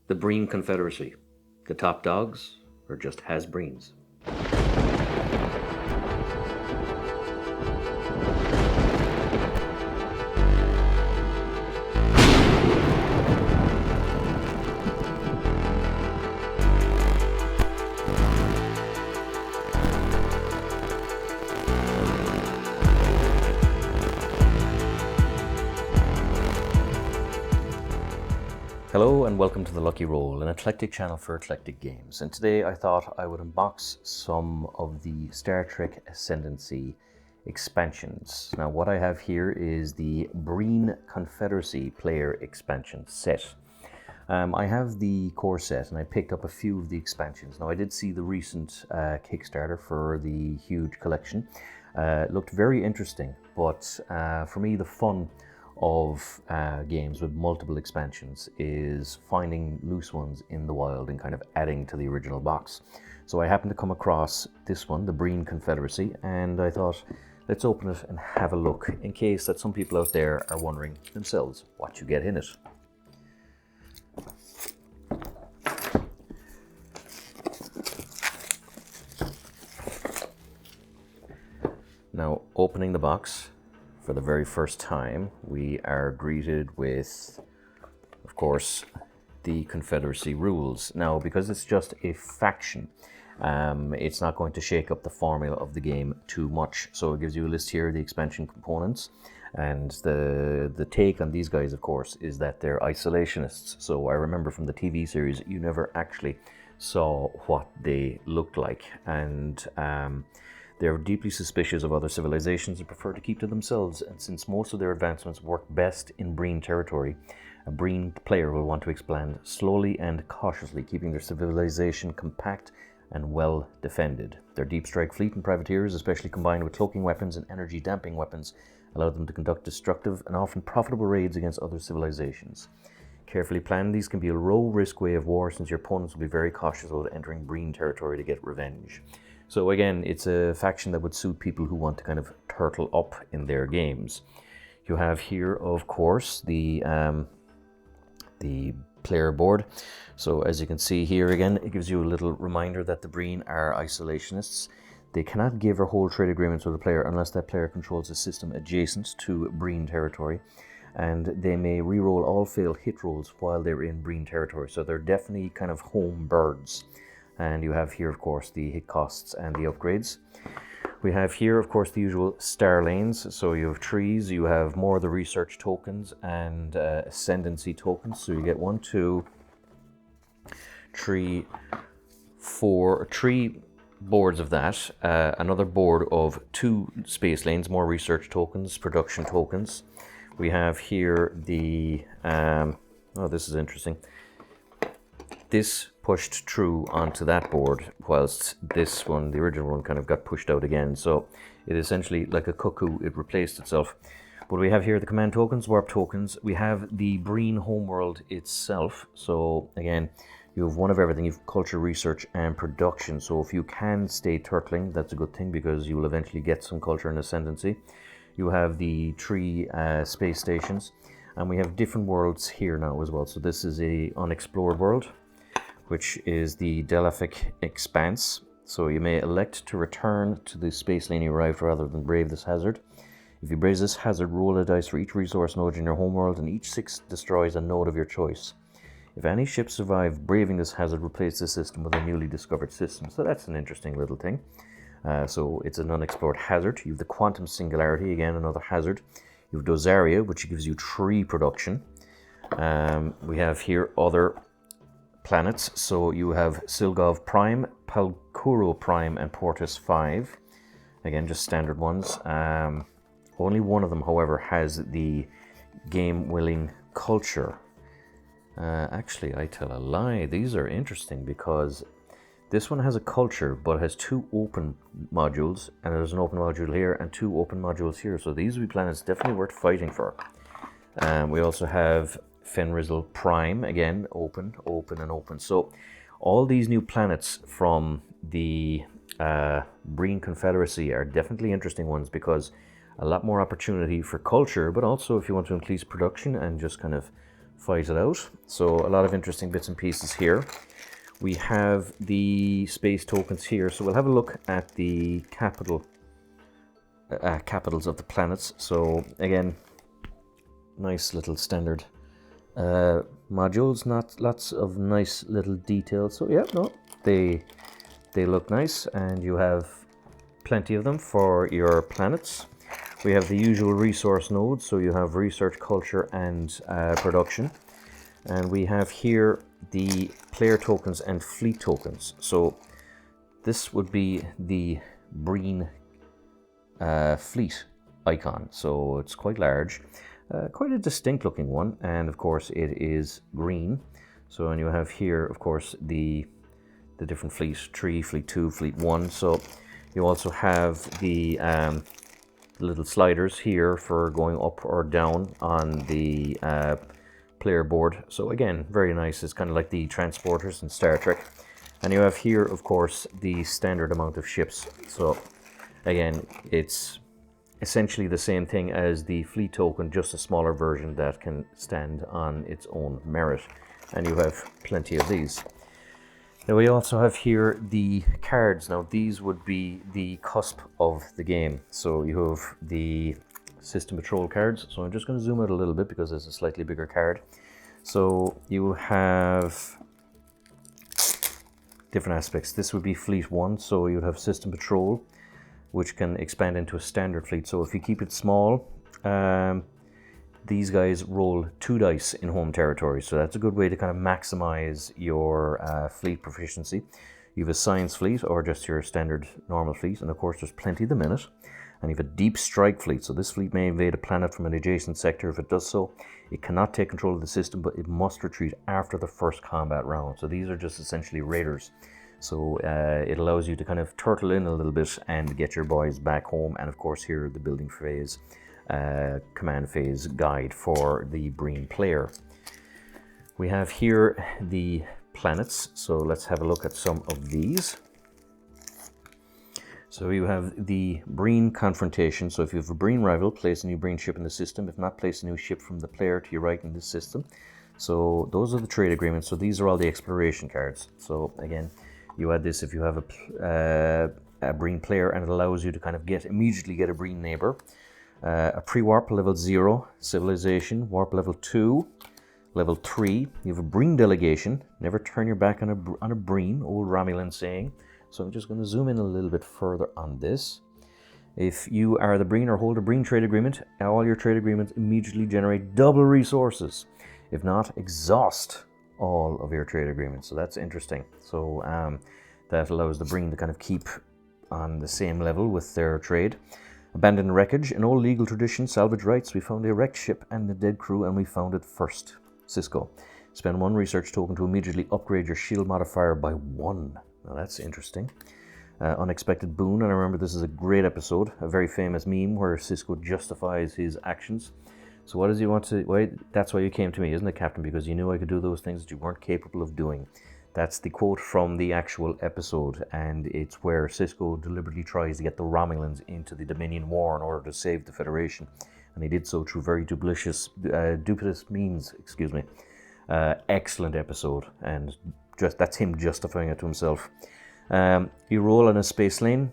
The Breen Confederacy. The top dogs or just has-breens? Hello and welcome to The Lucky Roll, an eclectic channel for eclectic games. And today I thought I would unbox some of the Star Trek Ascendancy expansions. Now what I have here is the Breen Confederacy player expansion set. I have the core set and I picked up a few of the expansions. Now I did see the recent Kickstarter for the huge collection. It looked very interesting, but for me the fun of games with multiple expansions is finding loose ones in the wild and kind of adding to the original box. So I happened to come across this one, the Breen Confederacy, and I thought let's open it and have a look in case that some people out there are wondering themselves what you get in it. Now opening the box, for the very first time, we are greeted with, of course, the Confederacy rules. Now, because it's just a faction, it's not going to shake up the formula of the game too much. So it gives you a list here of the expansion components. And the take on these guys, of course, is that they're isolationists. So I remember from the TV series, you never actually saw what they looked like. And they're deeply suspicious of other civilizations and prefer to keep to themselves, and since most of their advancements work best in Breen territory, a Breen player will want to expand slowly and cautiously, keeping their civilization compact and well defended. Their deep strike fleet and privateers, especially combined with cloaking weapons and energy damping weapons, allow them to conduct destructive and often profitable raids against other civilizations. Carefully planned, these can be a low-risk way of war, since your opponents will be very cautious about entering Breen territory to get revenge. So again, it's a faction that would suit people who want to kind of turtle up in their games. You have here, of course, the player board. So as you can see here again, it gives you a little reminder that the Breen are isolationists. They cannot give or hold trade agreements with a player unless that player controls a system adjacent to Breen territory. And they may re-roll all failed hit rolls while they're in Breen territory. So they're definitely kind of home birds. And you have here, of course, the hit costs and the upgrades. We have here, of course, the usual star lanes. So you have trees, you have more of the research tokens and ascendancy tokens. So you get 1, 2, 3, 4, 3 boards of that. Another board of 2 space lanes, more research tokens, production tokens. We have here the, oh, this is interesting. This pushed through onto that board, whilst this one, the original one, kind of got pushed out again. So it essentially, like a cuckoo, it replaced itself. But we have here the command tokens, warp tokens. We have the Breen homeworld itself. So again, you have one of everything. You have culture, research, and production. So if you can stay turtling, that's a good thing, because you will eventually get some culture and ascendancy. You have the 3 space stations, and we have different worlds here now as well. So this is a unexplored world, which is the Delphic Expanse. So you may elect to return to the space lane you arrived rather than brave this hazard. If you brave this hazard, roll a dice for each resource node in your homeworld, and each 6 destroys a node of your choice. If any ships survive braving this hazard, replace the system with a newly discovered system. So that's an interesting little thing. So it's an unexplored hazard. You have the Quantum Singularity, again another hazard. You have Dosaria, which gives you 3 production. We have here other planets. So you have Silgov Prime, Palkuro Prime, and Portus 5. Again, just standard ones. Only one of them, however, has the game-willing culture. Actually, I tell a lie. These are interesting because this one has a culture, but has 2 open modules, and there's an open module here and 2 open modules here. So these would be planets definitely worth fighting for. We also have Fenrizel Prime, again, open, and open. So all these new planets from the Breen Confederacy are definitely interesting ones, because a lot more opportunity for culture, but also if you want to increase production and just kind of fight it out. So a lot of interesting bits and pieces here. We have the space tokens here. So we'll have a look at the capitals of the planets. So again, nice little standard modules, not lots of nice little details. So yeah, no, they look nice, and you have plenty of them for your planets. We have the usual resource nodes, so you have research, culture, and production. And we have here the player tokens and fleet tokens. So this would be the Breen fleet icon. So it's quite large, quite a distinct looking one, and of course it is green. So, and you have here, of course, the different fleet 3, fleet 2, fleet 1. So you also have the little sliders here for going up or down on the player board. So again, very nice. It's kind of like the transporters in Star Trek. And you have here, of course, the standard amount of ships. So again, it's essentially the same thing as the fleet token, just a smaller version that can stand on its own merit. And you have plenty of these. Now we also have here the cards. Now these would be the cusp of the game. So you have the system patrol cards. So I'm just going to zoom out a little bit because it's a slightly bigger card. So you have different aspects. This would be fleet 1. So you'd have system patrol, which can expand into a standard fleet. So if you keep it small, these guys roll 2 dice in home territory, so that's a good way to kind of maximize your fleet proficiency. You have a science fleet, or just your standard normal fleet, and of course there's plenty of them in it. And you have a deep strike fleet, so this fleet may invade a planet from an adjacent sector. If it does so, it cannot take control of the system, but it must retreat after the first combat round. So these are just essentially raiders. So it allows you to kind of turtle in a little bit and get your boys back home. And of course here, the building phase, command phase guide for the Breen player. We have here the planets, so let's have a look at some of these. So you have the Breen confrontation. So if you have a Breen rival, place a new Breen ship in the system. If not, place a new ship from the player to your right in this system. So those are the trade agreements. So these are all the exploration cards. So again, you add this if you have a Breen player, and it allows you to kind of immediately get a Breen neighbor. A pre-warp level 0, civilization, warp level 2, level 3. You have a Breen delegation. Never turn your back on a Breen, old Romulan saying. So I'm just going to zoom in a little bit further on this. If you are the Breen or hold a Breen trade agreement, all your trade agreements immediately generate double resources. If not, exhaust all of your trade agreements. So that's interesting. So that allows the Breen to kind of keep on the same level with their trade. Abandoned wreckage. In all legal tradition, salvage rights, we found a wrecked ship and a dead crew, and we found it first. Cisco. Spend 1 research token to immediately upgrade your shield modifier by 1. Now that's interesting. Unexpected boon, and I remember this is a great episode, a very famous meme where Cisco justifies his actions. So what does he want to... Well, that's why you came to me, isn't it, Captain? Because you knew I could do those things that you weren't capable of doing. That's the quote from the actual episode, and it's where Cisco deliberately tries to get the Romulans into the Dominion War in order to save the Federation, and he did so through very duplicitous means. Excuse me. Excellent episode, and that's him justifying it to himself. You roll on a space lane.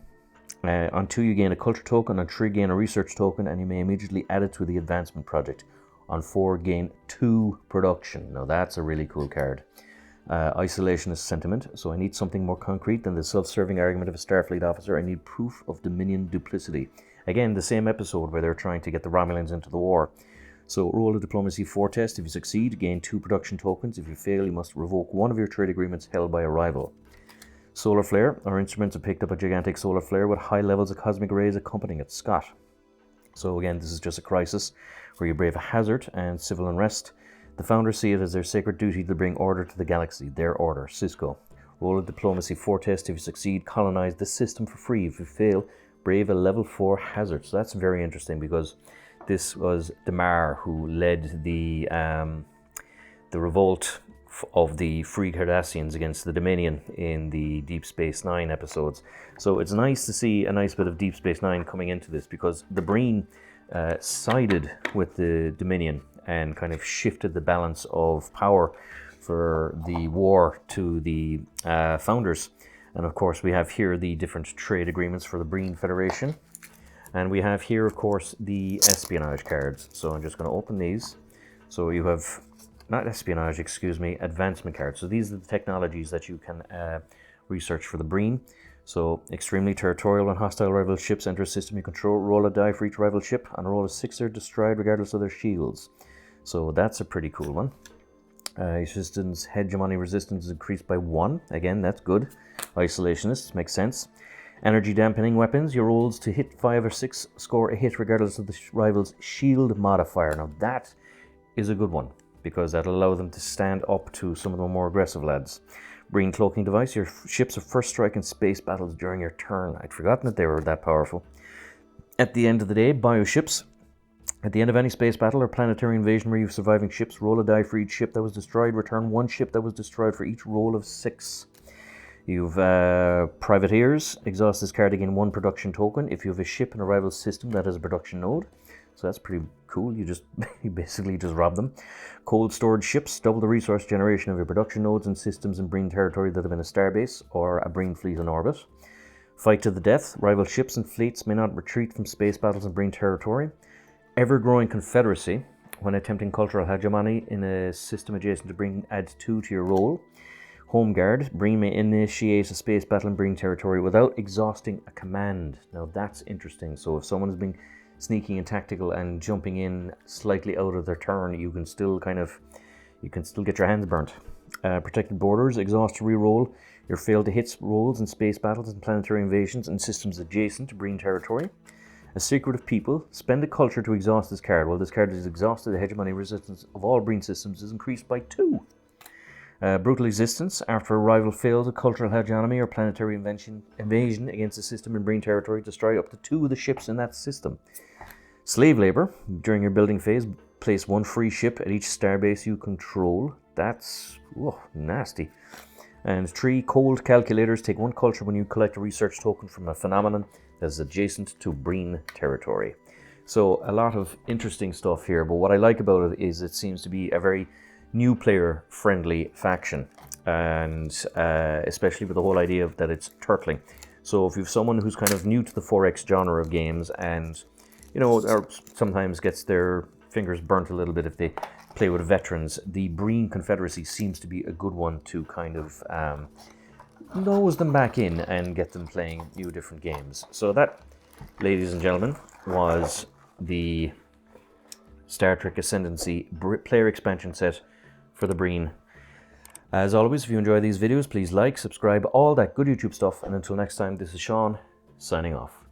On 2, you gain a culture token. On 3, gain a research token, and you may immediately add it to the advancement project. On 4, gain 2 production. Now that's a really cool card. Isolationist sentiment. So I need something more concrete than the self-serving argument of a Starfleet officer. I need proof of Dominion duplicity. Again, the same episode where they're trying to get the Romulans into the war. So roll a diplomacy 4 test. If you succeed, gain 2 production tokens. If you fail, you must revoke 1 of your trade agreements held by a rival. Solar flare. Our instruments have picked up a gigantic solar flare with high levels of cosmic rays accompanying it. Scott. So again, this is just a crisis where you brave a hazard and civil unrest. The founders see it as their sacred duty to bring order to the galaxy. Their order. Cisco. Roll a diplomacy 4 test. If you succeed, colonize the system for free. If you fail, brave a level 4 hazard. So that's very interesting because this was Damar who led the revolt of the Free Cardassians against the Dominion in the Deep Space Nine episodes. So it's nice to see a nice bit of Deep Space Nine coming into this because the Breen sided with the Dominion and kind of shifted the balance of power for the war to the founders. And of course we have here the different trade agreements for the Breen Confederation. And we have here, of course, the espionage cards. So I'm just going to open these. So you have, not espionage, excuse me, advancement cards. So these are the technologies that you can research for the Breen. So extremely territorial and hostile rival ships enter a system you control. Roll a die for each rival ship. On a roll of 6, they're destroyed regardless of their shields. So that's a pretty cool one. Resistance, hegemony resistance is increased by 1. Again, that's good. Isolationists, makes sense. Energy dampening weapons. Your rolls to hit 5 or 6 score a hit regardless of the rival's shield modifier. Now that is a good one, because that'll allow them to stand up to some of the more aggressive lads. Breen cloaking device. Your ships are first strike in space battles during your turn. I'd forgotten that they were that powerful. At the end of the day, bioships. At the end of any space battle or planetary invasion where you have surviving ships, roll a die for each ship that was destroyed. Return 1 ship that was destroyed for each roll of 6. You've privateers. Exhaust this card to gain 1 production token if you have a ship in a rival system that has a production node. So that's pretty cool. You basically just rob them. Cold storage ships. Double the resource generation of your production nodes and systems in Breen territory that have been a starbase or a Breen fleet in orbit. Fight to the death. Rival ships and fleets may not retreat from space battles in Breen territory. Ever-growing Confederacy. When attempting cultural hegemony in a system adjacent to Breen, add 2 to your roll. Home Guard. Breen may initiate a space battle in Breen territory without exhausting a command. Now that's interesting. So if someone has been sneaky and tactical and jumping in slightly out of their turn, you can still get your hands burnt. Protected borders. Exhaust to reroll your failed to hit rolls in space battles and planetary invasions and systems adjacent to Breen territory. A Secret of People. Spend a culture to exhaust this card. While this card is exhausted, the hegemony resistance of all Breen systems is increased by 2. Brutal Existence. After a rival fails a cultural hegemony or planetary invasion against a system in Breen territory, destroy up to 2 of the ships in that system. Slave Labor. During your building phase, place 1 free ship at each starbase you control. That's nasty. And 3 Cold Calculators. Take 1 culture when you collect a research token from a phenomenon that is adjacent to Breen territory. So a lot of interesting stuff here, but what I like about it is it seems to be a very new player friendly faction, and especially with the whole idea of that it's turtling. So if you have someone who's kind of new to the 4X genre of games and or sometimes gets their fingers burnt a little bit if they play with veterans, the Breen Confederacy seems to be a good one to kind of nose them back in and get them playing new different games. So that, ladies and gentlemen, was the Star Trek Ascendancy player expansion set for the Breen. As always, if you enjoy these videos, please like, subscribe, all that good YouTube stuff. And until next time, this is Sean, signing off.